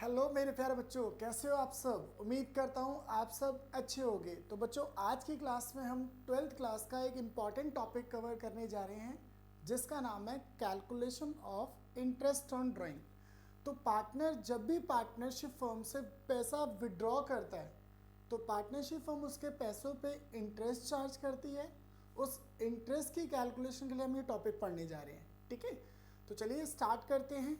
Hello मेरे प्यारे बच्चों, कैसे हो आप सब। उम्मीद करता हूँ आप सब अच्छे होंगे। तो बच्चों, आज की क्लास में हम 12th क्लास का एक इम्पॉर्टेंट टॉपिक कवर करने जा रहे हैं जिसका नाम है calculation of interest on drawing. तो पार्टनर जब भी पार्टनरशिप फर्म से पैसा विड्रॉ करता है तो पार्टनरशिप फर्म उसके पैसों पे इंटरेस्ट चार्ज करती है। उस इंटरेस्ट की कैलकुलेशन के लिए हम ये टॉपिक पढ़ने जा रहे हैं, ठीक है। तो चलिए स्टार्ट करते हैं।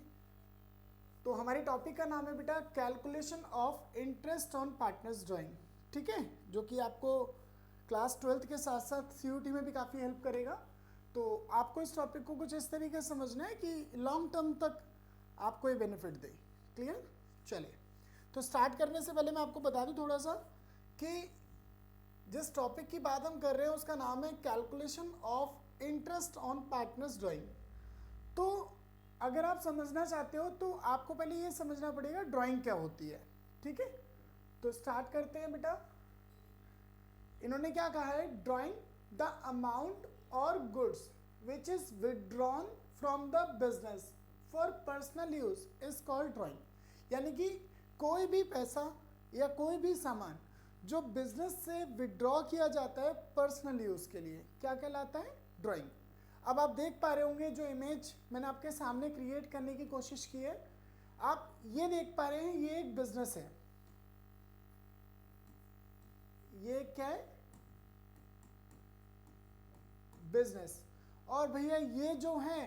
तो हमारी टॉपिक का नाम है बेटा calculation of interest on partners drawing, ठीक है, जो कि आपको क्लास 12th के साथ साथ सीयूटी में भी काफ़ी हेल्प करेगा। तो आपको इस टॉपिक को कुछ इस तरीके से समझना है कि लॉन्ग टर्म तक आपको ये बेनिफिट दे। क्लियर? चलिए, तो स्टार्ट करने से पहले मैं आपको बता दूं थोड़ा सा कि जिस टॉपिक की बात हम कर रहे हैं उसका नाम है calculation of interest on partners drawing. तो अगर आप समझना चाहते हो तो आपको पहले ये समझना पड़ेगा ड्राइंग क्या होती है, ठीक है। तो स्टार्ट करते हैं बेटा। इन्होंने क्या कहा है, ड्राइंग द अमाउंट और goods which is withdrawn from the business for personal use is called drawing. यानी कि कोई भी पैसा या कोई भी सामान जो बिजनेस से विड्रॉ किया जाता है पर्सनल यूज के लिए, क्या कहलाता है, ड्राइंग। अब आप देख पा रहे होंगे जो इमेज मैंने आपके सामने क्रिएट करने की कोशिश की है, आप ये देख पा रहे हैं, ये एक बिजनेस है। ये क्या है, बिजनेस। और भैया ये जो है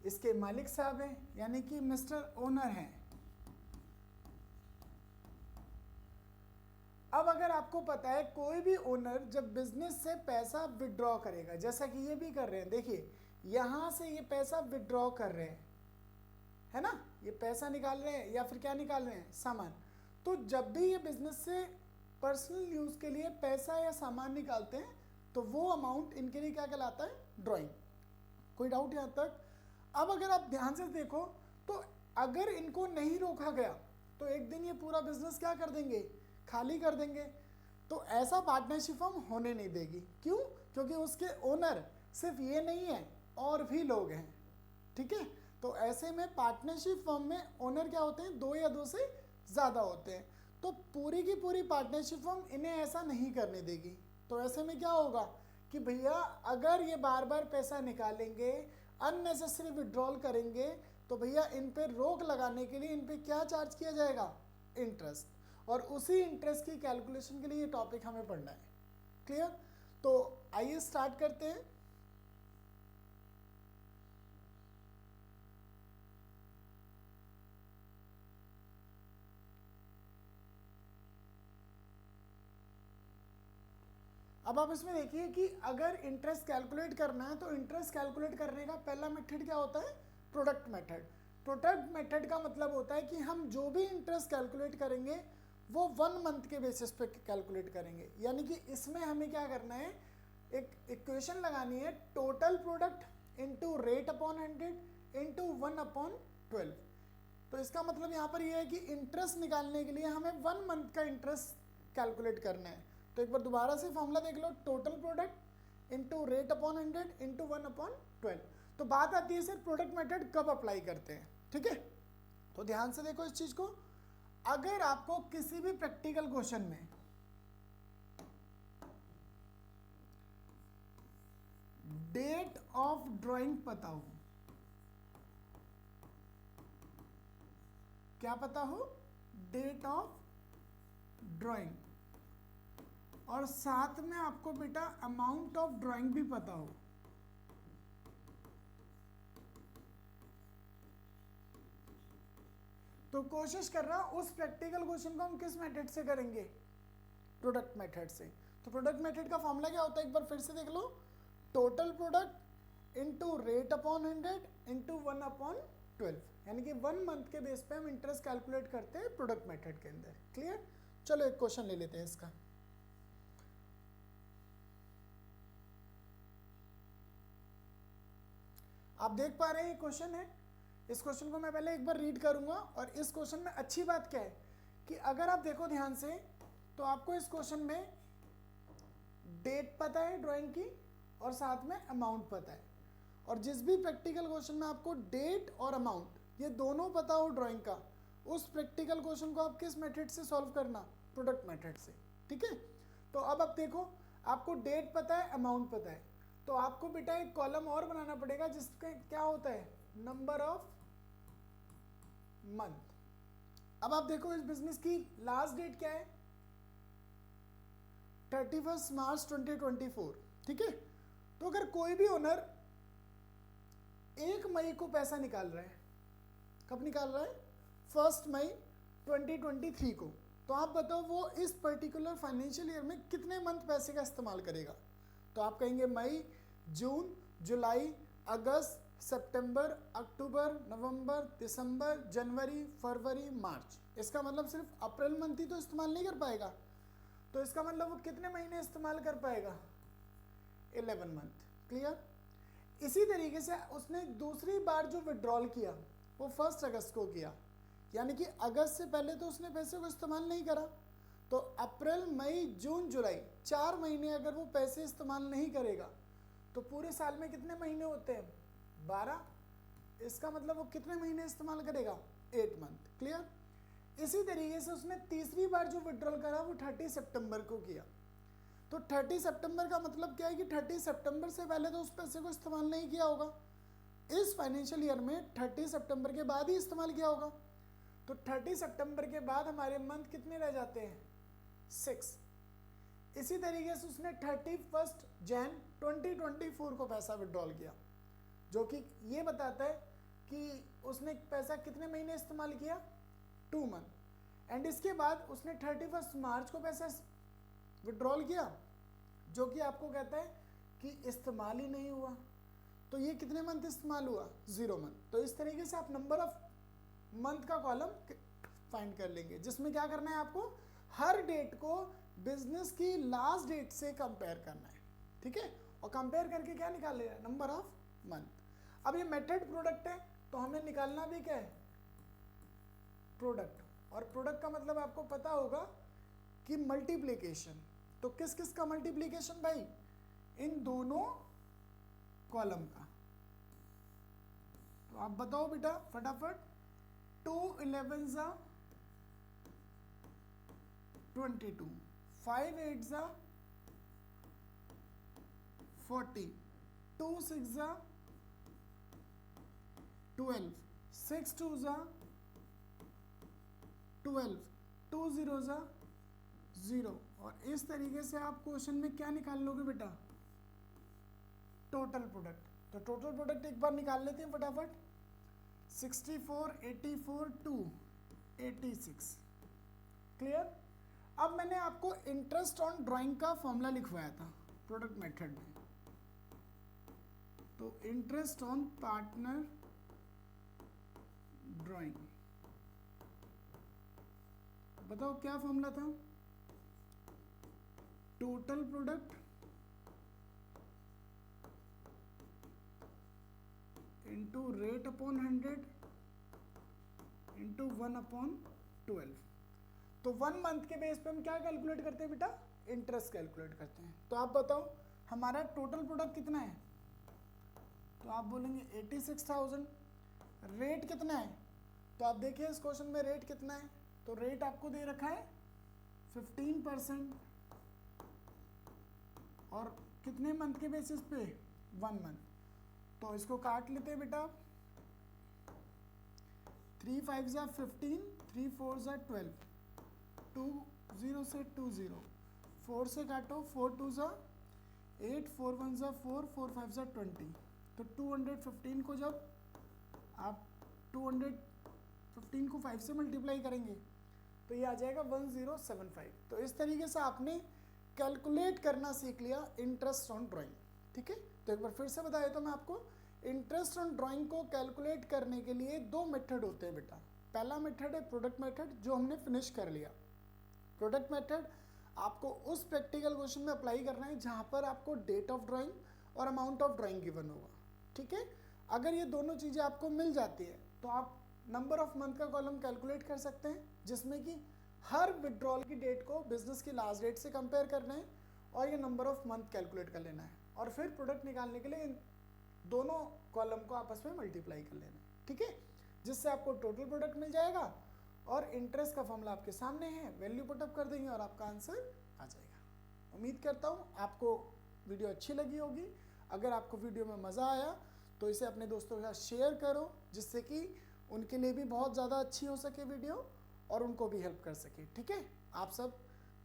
इसके मालिक साहब हैं, यानी कि मिस्टर ओनर हैं। अब अगर आपको पता है कोई भी ओनर जब बिजनेस से पैसा विड्रॉ करेगा, जैसा कि ये भी कर रहे हैं, देखिए यहां से ये पैसा विड्रॉ कर रहे हैं, है ना, ये पैसा निकाल रहे हैं या फिर क्या निकाल रहे हैं, सामान। तो जब भी ये बिजनेस से पर्सनल यूज के लिए पैसा या सामान निकालते हैं तो वो अमाउंट इनके लिए क्या कहलाता है, ड्राइंग। कोई डाउट यहां तक? अब अगर आप ध्यान से देखो तो अगर इनको नहीं रोका गया तो एक दिन ये पूरा बिजनेस क्या कर देंगे, खाली कर देंगे। तो ऐसा पार्टनरशिप फर्म होने नहीं देगी। क्यों? क्योंकि उसके ओनर सिर्फ ये नहीं है, और भी लोग हैं, ठीक है। तो ऐसे में पार्टनरशिप फर्म में ओनर क्या होते हैं, दो या दो से ज़्यादा होते हैं। तो पूरी की पूरी पार्टनरशिप फर्म इन्हें ऐसा नहीं करने देगी। तो ऐसे में क्या होगा कि भैया अगर ये बार बार पैसा निकालेंगे, अननेसेसरी विड्रॉल करेंगे, तो भैया इन पर रोक लगाने के लिए इन पर क्या चार्ज किया जाएगा, इंटरेस्ट। और उसी इंटरेस्ट की कैलकुलेशन के लिए ये टॉपिक हमें पढ़ना है। क्लियर? तो आइए स्टार्ट करते हैं। अब आप इसमें देखिए कि अगर इंटरेस्ट कैलकुलेट करना है तो इंटरेस्ट कैलकुलेट करने का पहला मेथड क्या होता है, प्रोडक्ट मेथड। प्रोडक्ट मेथड का मतलब होता है कि हम जो भी इंटरेस्ट कैलकुलेट करेंगे वो 1 मंथ के बेसिस पे कैलकुलेट करेंगे। यानी कि इसमें हमें क्या करना है, एक इक्वेशन लगानी है, total product into rate upon 100 into 1/12। तो इसका मतलब यहाँ पर यह है कि इंटरेस्ट निकालने के लिए हमें 1 मंथ का इंटरेस्ट कैलकुलेट करना है। तो एक बार दोबारा से फॉर्मूला देख लो, total product into rate upon 100 into 1/12। तो बात आती है सर प्रोडक्ट मेथड कब अप्लाई करते हैं, ठीक है। तो ध्यान से देखो इस चीज को। अगर आपको किसी भी प्रैक्टिकल क्वेश्चन में डेट ऑफ ड्राइंग पता हो, क्या पता हो, डेट ऑफ ड्राइंग, और साथ में आपको बेटा अमाउंट ऑफ ड्राइंग भी पता हो, तो कोशिश करना उस प्रैक्टिकल क्वेश्चन को हम किस मेथड से करेंगे, प्रोडक्ट मेथड से। तो प्रोडक्ट मेथड का फॉर्मूला क्या होता है, एक बार फिर से देख लो, total product into rate upon 100 into 1/12। यानी कि 1 मंथ के बेस पे हम इंटरेस्ट कैलकुलेट करते हैं प्रोडक्ट मेथड के अंदर। क्लियर? चलो एक क्वेश्चन ले लेते हैं इसका। आप देख पा रहे हैं ये क्वेश्चन है। इस क्वेश्चन को मैं पहले एक बार रीड करूंगा। और इस क्वेश्चन में अच्छी बात क्या है कि अगर आप देखो ध्यान से तो आपको इस क्वेश्चन में डेट पता है ड्राइंग की और साथ में अमाउंट पता है। और जिस भी प्रैक्टिकल क्वेश्चन में आपको डेट और अमाउंट ये दोनों पता हो ड्राइंग का, उस प्रैक्टिकल क्वेश्चन को आप किस मेथड से सॉल्व करना, प्रोडक्ट मेथड से, ठीक है। तो अब आप देखो, आपको डेट पता है, अमाउंट पता है, तो आपको बेटा एक कॉलम और बनाना पड़ेगा जिसके क्या होता है, नंबर ऑफ मंथ। अब आप देखो इस बिजनेस की लास्ट डेट क्या है, 31 मार्च 2024, ठीक है। तो अगर कोई भी ओनर 1 मई को पैसा निकाल रहा है, कब निकाल रहा है, 1 मई 2023 को, तो आप बताओ वो इस पर्टिकुलर फाइनेंशियल ईयर में कितने मंथ पैसे का इस्तेमाल करेगा। तो आप कहेंगे मई, जून, जुलाई, अगस्त, सितंबर, अक्टूबर, नवंबर, दिसंबर, जनवरी, फरवरी, मार्च। इसका मतलब सिर्फ अप्रैल मंथ ही तो इस्तेमाल नहीं कर पाएगा, तो इसका मतलब वो कितने महीने इस्तेमाल कर पाएगा, 11 मंथ। क्लियर। इसी तरीके से उसने दूसरी बार जो विड्रॉल किया वो 1 अगस्त को किया, यानी कि अगस्त से पहले तो उसने पैसे को इस्तेमाल नहीं करा, तो अप्रैल, मई, जून, जुलाई 4 महीने अगर वो पैसे इस्तेमाल नहीं करेगा तो पूरे साल में कितने महीने होते हैं, 12। इसका मतलब वो कितने महीने इस्तेमाल करेगा, 8 मंथ। क्लियर। इसी तरीके से उसने तीसरी बार जो विड्रॉल करा वो 30 सितंबर को किया, तो 30 सितंबर का मतलब क्या है कि 30 सितंबर से पहले तो उस पैसे को इस्तेमाल नहीं किया होगा, इस फाइनेंशियल ईयर में 30 सितंबर के बाद ही इस्तेमाल किया होगा, तो 30 सितंबर के बाद हमारे मंथ कितने रह जाते हैं, 6। इसी तरीके से उसने 31 जैन 2024 को पैसा विड्रॉल किया, जो कि ये बताता है कि उसने पैसा कितने महीने इस्तेमाल किया, 2 मंथ। एंड इसके बाद उसने 31 मार्च को पैसा विड्रॉल किया, जो कि आपको कहता है कि इस्तेमाल ही नहीं हुआ, तो ये कितने मंथ इस्तेमाल हुआ, 0 मंथ। तो इस तरीके से आप नंबर ऑफ मंथ का कॉलम फाइंड कर लेंगे, जिसमें क्या करना है, आपको हर डेट को बिजनेस की लास्ट डेट से कंपेयर करना है, ठीक है, और कंपेयर करके क्या निकाल लेना, नंबर ऑफ मंथ। अब ये मेथड प्रोडक्ट है, तो हमें निकालना भी क्या है, प्रोडक्ट, और प्रोडक्ट का मतलब आपको पता होगा कि मल्टीप्लिकेशन। तो किस किस का मल्टीप्लिकेशन भाई, इन दोनों कॉलम का। तो आप बताओ बेटा फटाफट, 2 11 जा 22, 5 8 जा 40, 2 6 जा 12, 6 2 जा 12, 2 0 जा 0, और इस तरीके से आप क्वेश्चन में क्या निकाल लोगे बेटा, टोटल प्रोडक्ट। तो टोटल प्रोडक्ट एक बार निकाल लेते हैं फटाफट, 64 84 2 86। क्लियर। अब मैंने आपको इंटरेस्ट ऑन ड्राइंग का फॉर्मूला लिखवाया था प्रोडक्ट मेथड में, तो इंटरेस्ट ऑन पार्टनर ड्राइंग, बताओ क्या फॉर्मूला था, total product into rate upon 100 into 1/12। तो 1 मंथ के बेस पे हम क्या कैलकुलेट करते हैं बेटा, इंटरेस्ट कैलकुलेट करते हैं। तो आप बताओ हमारा टोटल प्रोडक्ट कितना है, तो आप बोलेंगे 86,000। रेट कितना है, तो आप देखिए इस क्वेश्चन में रेट कितना है, तो रेट आपको दे रखा है 15%, और कितने मंथ के बेसिस पे, 1 मंथ। तो इसको काट लेते हैं बेटा, 3 5 जा 15, 3 4 जा 12, 2 0 से 2 0, 4 से काटो, 4 2 जा 8, 4 1 जा 4, 4 5 जा 20। तो 215 को जब आप 215 को 5 से मल्टीप्लाई करेंगे तो ये आ जाएगा 1075। तो इस तरीके से आपने कैलकुलेट करना सीख लिया इंटरेस्ट ऑन ड्राइंग, ठीक है। तो एक बार फिर से बताया तो मैं आपको, इंटरेस्ट ऑन ड्राइंग को कैलकुलेट करने के लिए 2 मेथड होते हैं बेटा। पहला मेथड है प्रोडक्ट मेथड, जो हमने फिनिश कर लिया। प्रोडक्ट मेथड आपको उस प्रैक्टिकल क्वेश्चन में अप्लाई करना है जहां पर आपको डेट ऑफ ड्राइंग और अमाउंट ऑफ ड्राइंग गिवन होगा, ठीक है। अगर ये दोनों चीज़ें आपको मिल जाती है तो आप नंबर ऑफ मंथ का कॉलम कैलकुलेट कर सकते हैं, जिसमें कि हर विड्रॉल की डेट को बिजनेस की लास्ट डेट से कंपेयर करना है और ये नंबर ऑफ मंथ कैलकुलेट कर लेना है, और फिर प्रोडक्ट निकालने के लिए इन दोनों कॉलम को आपस में मल्टीप्लाई कर लेना है, ठीक है, जिससे आपको टोटल प्रोडक्ट मिल जाएगा और इंटरेस्ट का फॉर्मूला आपके सामने है, वैल्यू पुटअप कर देंगे और आपका आंसर आ जाएगा। उम्मीद करता हूँ आपको वीडियो अच्छी लगी होगी। अगर आपको वीडियो में मज़ा आया तो इसे अपने दोस्तों के साथ शेयर करो, जिससे कि उनके लिए भी बहुत ज़्यादा अच्छी हो सके वीडियो और उनको भी हेल्प कर सके। ठीक है, आप सब